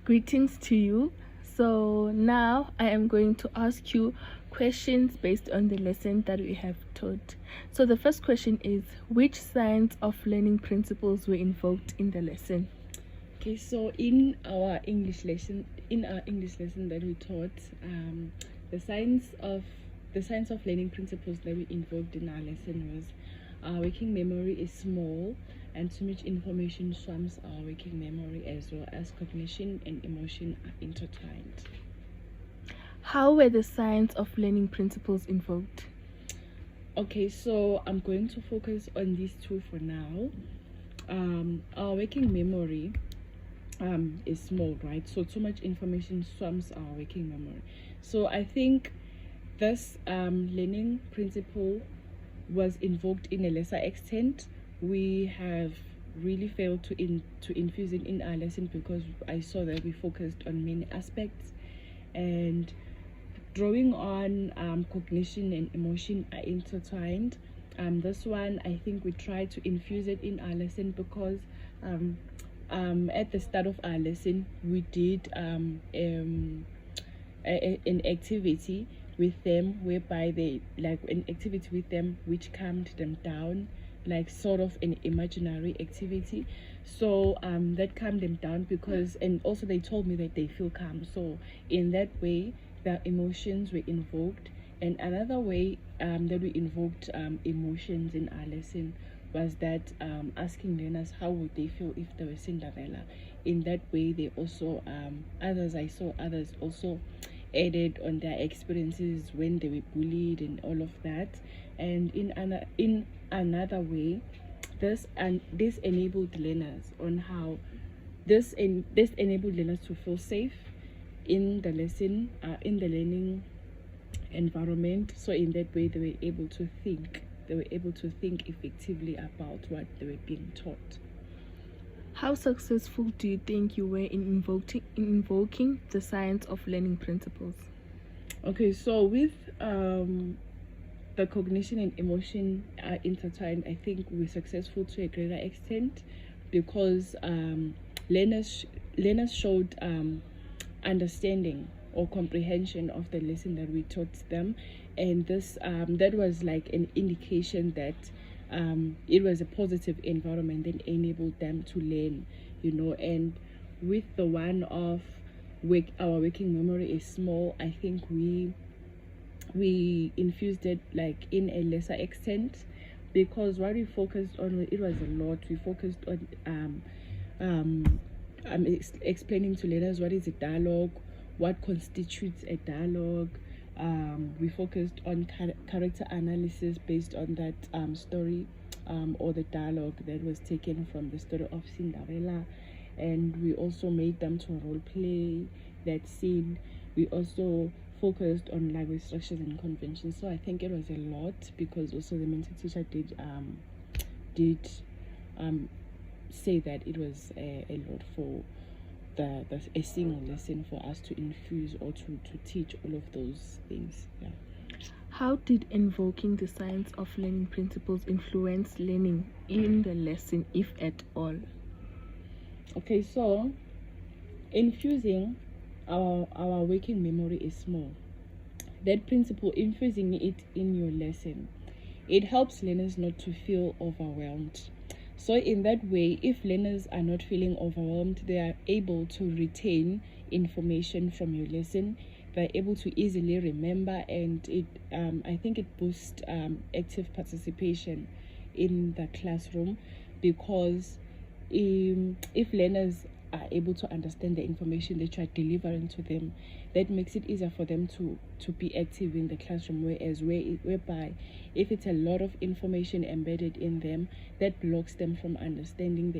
Greetings to you. So now I am going to ask you questions based on the lesson that we have taught. So the first question is, which science of learning principles were invoked in the lesson? Okay, so in our English lesson, that we taught, the science of learning principles that we invoked in our lesson was our working memory is small, and too much information swamps our working memory, as well as cognition and emotion are intertwined. How were the science of learning principles invoked? Okay, so I'm going to focus on these two for now. Our working memory is small, right? So too much information swamps our working memory. So I think this learning principle was invoked in a lesser extent. We have really failed to infuse it in our lesson because I saw that we focused on many aspects, and drawing on cognition and emotion are intertwined. This one, I think we tried to infuse it in our lesson because at the start of our lesson we did an activity with them whereby they which calmed them down, like sort of an imaginary activity. So that calmed them down because, and also they told me that they feel calm, so in that way their emotions were invoked. And another way that we invoked emotions in our lesson was that asking learners how would they feel if they were Cinderella. In that way they also others also added on their experiences when they were bullied and all of that. And in another way, this enabled learners on how this enabled learners to feel safe in the lesson, in the learning environment. So in that way they were able to think effectively about what they were being taught. How successful do you think you were in invoking the science of learning principles? Okay, so with the cognition and emotion are intertwined, I think we're successful to a greater extent because learners showed understanding or comprehension of the lesson that we taught them, and this that was like an indication that it was a positive environment that enabled them to learn, and with the one of our working memory is small, I think we infused it like in a lesser extent, because what we focused on, it was a lot. We focused on explaining to learners what is a dialogue, what constitutes a dialogue. We focused on character analysis based on that story or the dialogue that was taken from the story of Cinderella, and we also made them to role play that scene. We also focused on language structures and conventions. So I think it was a lot, because also the mentor teacher did say that it was a lot for a single lesson for us to infuse or to teach all of those things. Yeah. How did invoking the science of learning principles influence learning in the lesson, if at all? Okay, so infusing our working memory is small. That principle, infusing it in your lesson, it helps learners not to feel overwhelmed. So in that way, if learners are not feeling overwhelmed, they are able to retain information from your lesson. They're able to easily remember, and I think it boosts active participation in the classroom, because if learners are able to understand the information that you are delivering to them, that makes it easier for them to be active in the classroom. Whereby if it's a lot of information embedded in them, that blocks them from understanding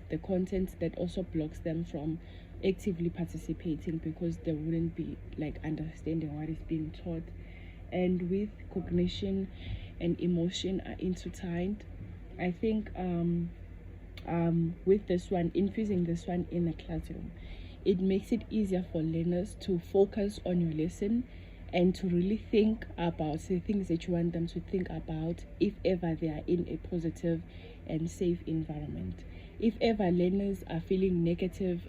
the content, that also blocks them from actively participating, because they wouldn't be like understanding what is being taught. And with cognition and emotion are intertwined, I think with this one, infusing this one in the classroom, it makes it easier for learners to focus on your lesson and to really think about the things that you want them to think about if ever they are in a positive and safe environment. If ever learners are feeling negative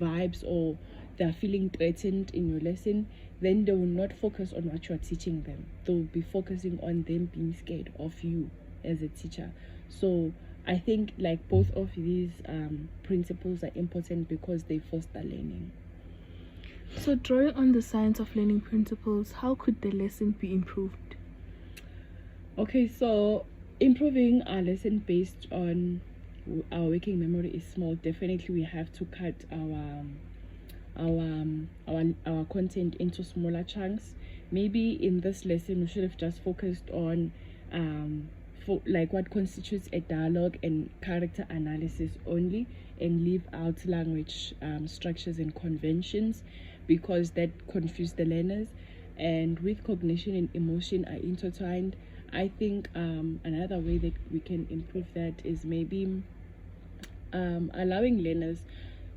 vibes or they're feeling threatened in your lesson, then they will not focus on what you're teaching them. They'll be focusing on them being scared of you as a teacher. So I think like both of these principles are important because they foster learning. So drawing on the science of learning principles, how could the lesson be improved? Okay, so improving our lesson based on our working memory is small. Definitely we have to cut our content into smaller chunks. Maybe in this lesson we should have just focused on for like what constitutes a dialogue and character analysis only, and leave out language structures and conventions, because that confused the learners. And with cognition and emotion are intertwined, I think another way that we can improve that is maybe allowing learners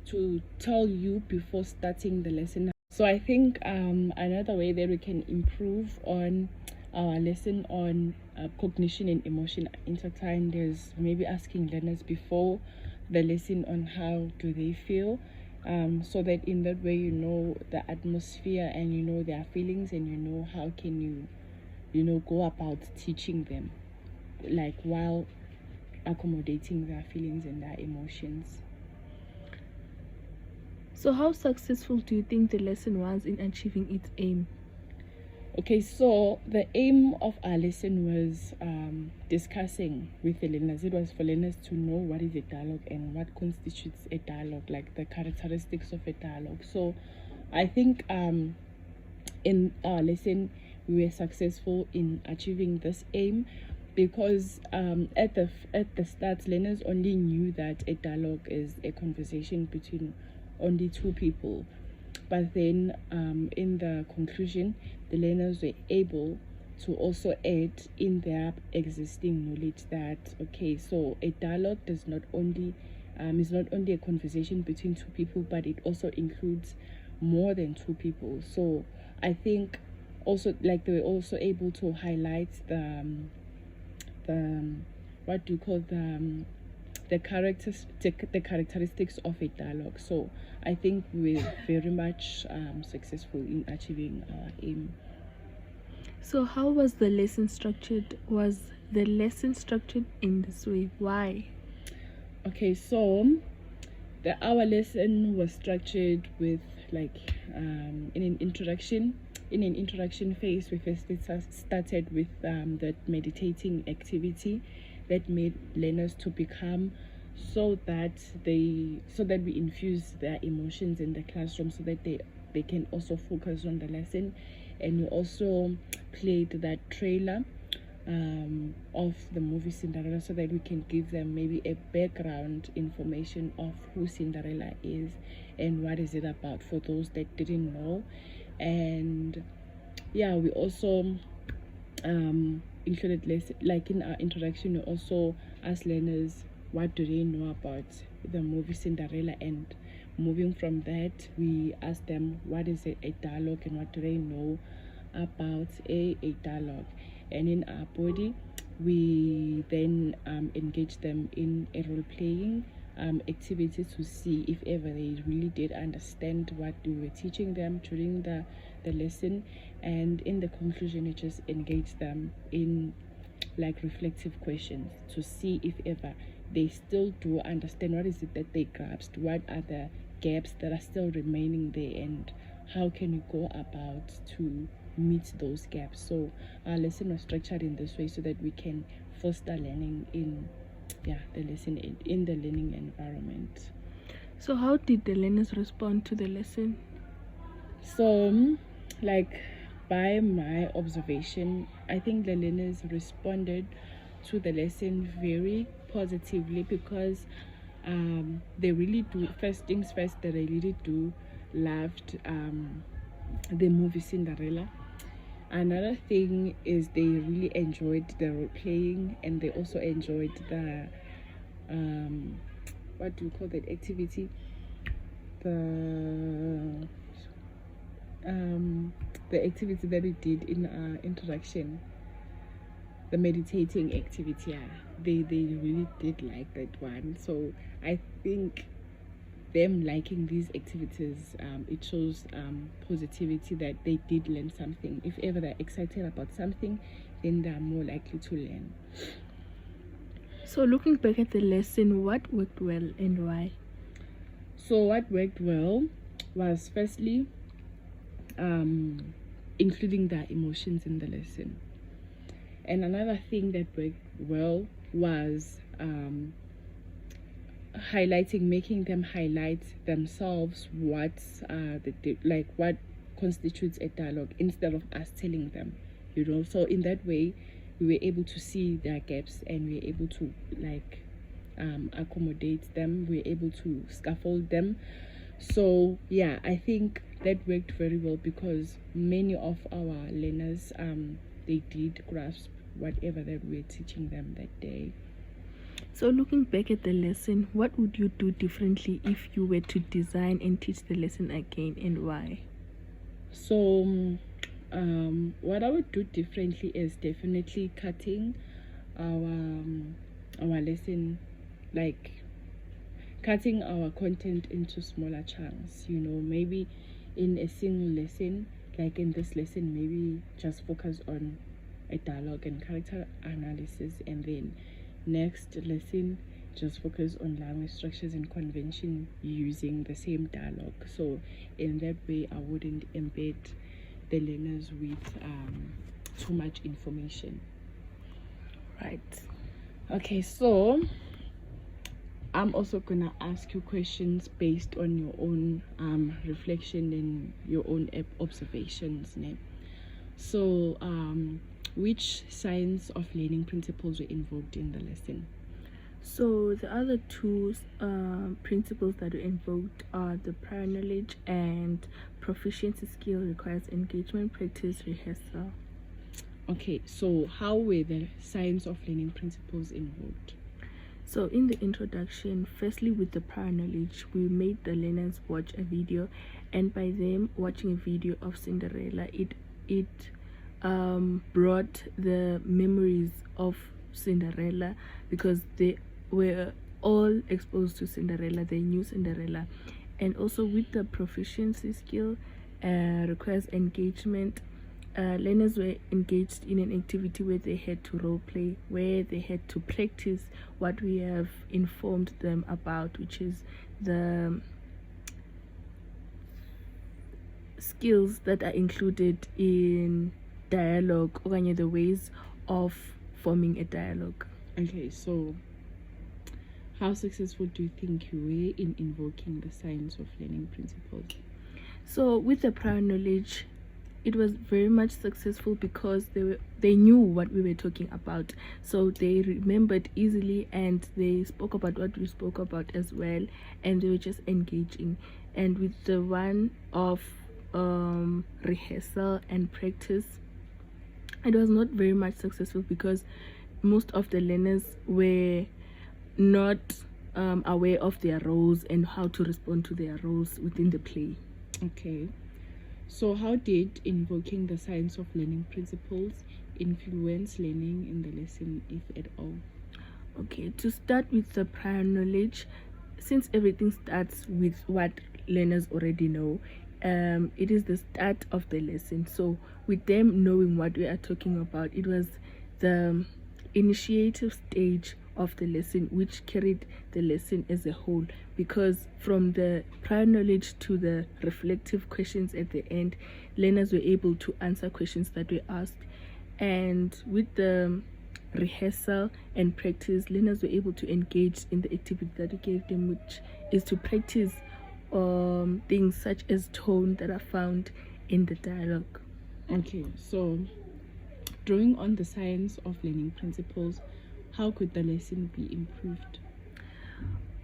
to tell you before starting the lesson. So I think another way that we can improve on our lesson on cognition and emotion intertwined is maybe asking learners before the lesson on how do they feel, so that in that way you know the atmosphere and you know their feelings, and you know how can you know go about teaching them, like while accommodating their feelings and their emotions. So how successful do you think the lesson was in achieving its aim? Okay, so the aim of our lesson was discussing with the learners. It was for learners to know what is a dialogue and what constitutes a dialogue, like the characteristics of a dialogue. So I think in our lesson we were successful in achieving this aim, because at the start learners only knew that a dialogue is a conversation between only two people. But then in the conclusion, the learners were able to also add in their existing knowledge that, okay, so a dialogue does not only is not only a conversation between two people, but it also includes more than two people. So I think also like they were also able to highlight the what do you call the characteristics of a dialogue. So I think we're very much successful in achieving our aim. So how was the lesson structured? Was the lesson structured in this way? Why? Okay, so our lesson was structured with like in an introduction phase. We first started with that meditating activity that made learners to become, so that we infuse their emotions in the classroom, so that they can also focus on the lesson. And we also played that trailer of the movie Cinderella, so that we can give them maybe a background information of who Cinderella is and what is it about, for those that didn't know. And yeah, we also included less, like in our introduction we also asked learners what do they know about the movie Cinderella, and moving from that we asked them what is a dialogue and what do they know about a dialogue. And in our body we then engage them in a role-playing activity to see if ever they really did understand what we were teaching them during the lesson. And in the conclusion we just engage them in like reflective questions to see if ever they still do understand what is it that they grasped, what are the gaps that are still remaining there, and how can we go about to meet those gaps. So our lesson was structured in this way so that we can foster learning in the lesson in the learning environment. So how did the learners respond to the lesson? So like by my observation, I think the learners responded to the lesson very positively, because they really do, first things first, that they really do loved the movie Cinderella. Another thing is they really enjoyed the role playing, and they also enjoyed the what do you call that activity, the activity that we did in our introduction, the meditating activity. They really did like that one. So I think them liking these activities, it shows positivity that they did learn something. If ever they're excited about something, then they're more likely to learn. So looking back at the lesson, what worked well and why? So what worked well was firstly including their emotions in the lesson. And another thing that worked well was making them highlight themselves what constitutes a dialogue instead of us telling them, so in that way we were able to see their gaps, and we were able to accommodate them, we were able to scaffold them. So yeah, I think that worked very well because many of our learners they did grasp whatever that we were teaching them that day. So looking back at the lesson, what would you do differently if you were to design and teach the lesson again, and why? So what I would do differently is definitely cutting our lesson, like cutting our content into smaller chunks, maybe in a single lesson, like in this lesson, maybe just focus on a dialogue and character analysis, and then next lesson just focus on language structures and convention using the same dialogue. So in that way I wouldn't embed the learners with too much information. Right. Okay, so I'm also gonna ask you questions based on your own reflection and your own observations. So which science of learning principles were invoked in the lesson? So the other two principles that were invoked are the prior knowledge and proficiency skill requires engagement, practice, rehearsal. Okay, so how were the science of learning principles invoked? So in the introduction, firstly with the prior knowledge, we made the learners watch a video, and by them watching a video of Cinderella, it brought the memories of Cinderella, because they were all exposed to Cinderella, they knew Cinderella. And also with the proficiency skill requires engagement, learners were engaged in an activity where they had to role play, where they had to practice what we have informed them about, which is the skills that are included in dialogue, or the ways of forming a dialogue. Okay, so how successful do you think you were in invoking the science of learning principles? So with the prior knowledge, it was very much successful because they knew what we were talking about, so they remembered easily, and they spoke about what we spoke about as well, and they were just engaging. And with the one of rehearsal and practice, it was not very much successful because most of the learners were not aware of their roles and how to respond to their roles within the play. Okay, so how did invoking the science of learning principles influence learning in the lesson, if at all? Okay, to start with the prior knowledge, since everything starts with what learners already know, it is the start of the lesson. So with them knowing what we are talking about, it was the initiative stage of the lesson which carried the lesson as a whole, because from the prior knowledge to the reflective questions at the end, learners were able to answer questions that were asked. And with the rehearsal and practice, learners were able to engage in the activity that we gave them, which is to practice things such as tone that are found in the dialogue. Okay, so drawing on the science of learning principles, how could the lesson be improved?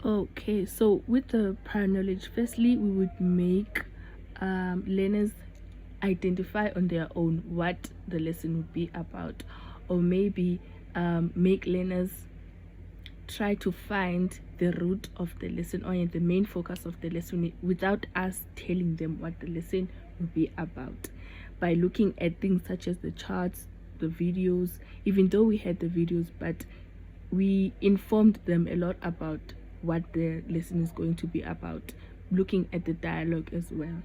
Okay, so with the prior knowledge, firstly we would make learners identify on their own what the lesson would be about, or maybe make learners try to find the root of the lesson, or the main focus of the lesson, without us telling them what the lesson will be about, by looking at things such as the charts, the videos. Even though we had the videos, but we informed them a lot about what the lesson is going to be about, looking at the dialogue as well.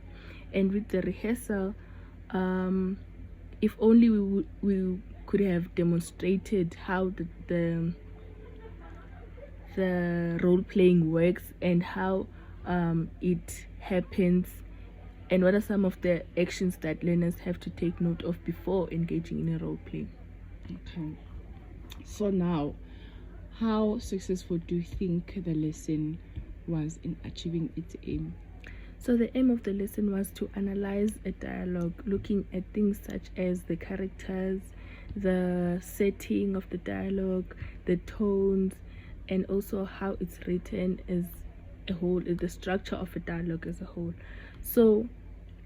And with the rehearsal, if only we could have demonstrated how the role playing works and how it happens, and what are some of the actions that learners have to take note of before engaging in a role play. Okay. So now, how successful do you think the lesson was in achieving its aim? So the aim of the lesson was to analyze a dialogue, looking at things such as the characters, the setting of the dialogue, the tones, and also how it's written as a whole, the structure of a dialogue as a whole. So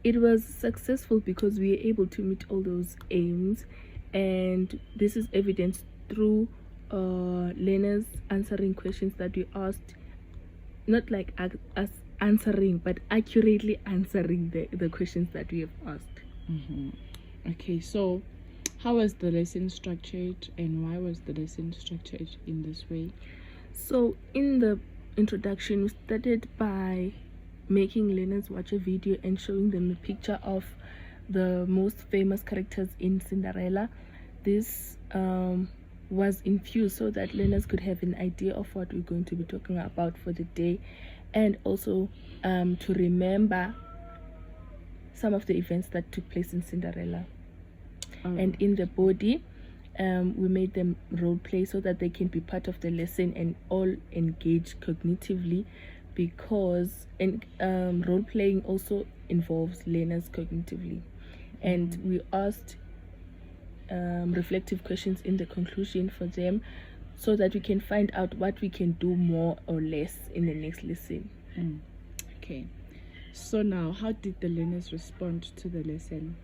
it was successful because we were able to meet all those aims, and this is evidenced through learners answering questions that we asked, not like us answering, but accurately answering the questions that we have asked. Okay, so how was the lesson structured, and why was the lesson structured in this way? So in the introduction, we started by making learners watch a video and showing them a picture of the most famous characters in Cinderella. This was infused so that learners could have an idea of what we're going to be talking about for the day, and also to remember some of the events that took place in Cinderella. And in the body, we made them role play so that they can be part of the lesson and all engage cognitively, because role playing also involves learners cognitively. And we asked reflective questions in the conclusion for them, so that we can find out what we can do more or less in the next lesson. Okay, so now how did the learners respond to the lesson?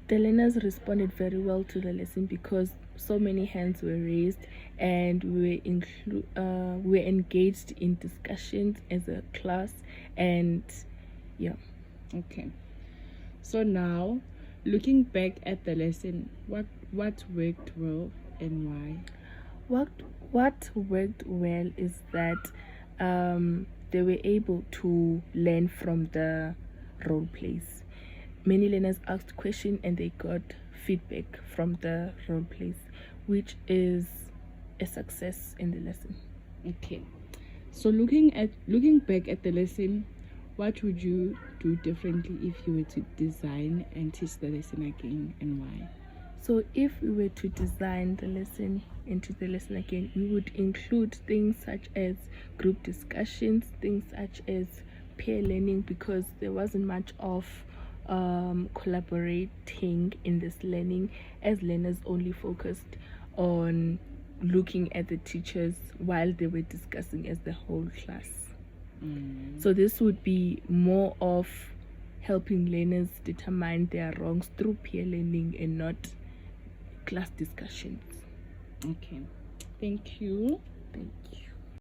The learners responded very well to the lesson because so many hands were raised, and we were engaged in discussions as a class, and yeah. Okay, so now looking back at the lesson, what worked well and why? What worked well is that they were able to learn from the role plays. Many learners asked questions and they got feedback from the role plays, which is a success in the lesson. Okay, so looking back at the lesson, what would you do differently if you were to design and teach the lesson again, and why? So if we were to design the lesson and teach the lesson again, we would include things such as group discussions, things such as peer learning, because there wasn't much of collaborating in this learning, as learners only focused on looking at the teachers while they were discussing as the whole class. So this would be more of helping learners determine their wrongs through peer learning and not class discussions. Okay, thank you. Thank you.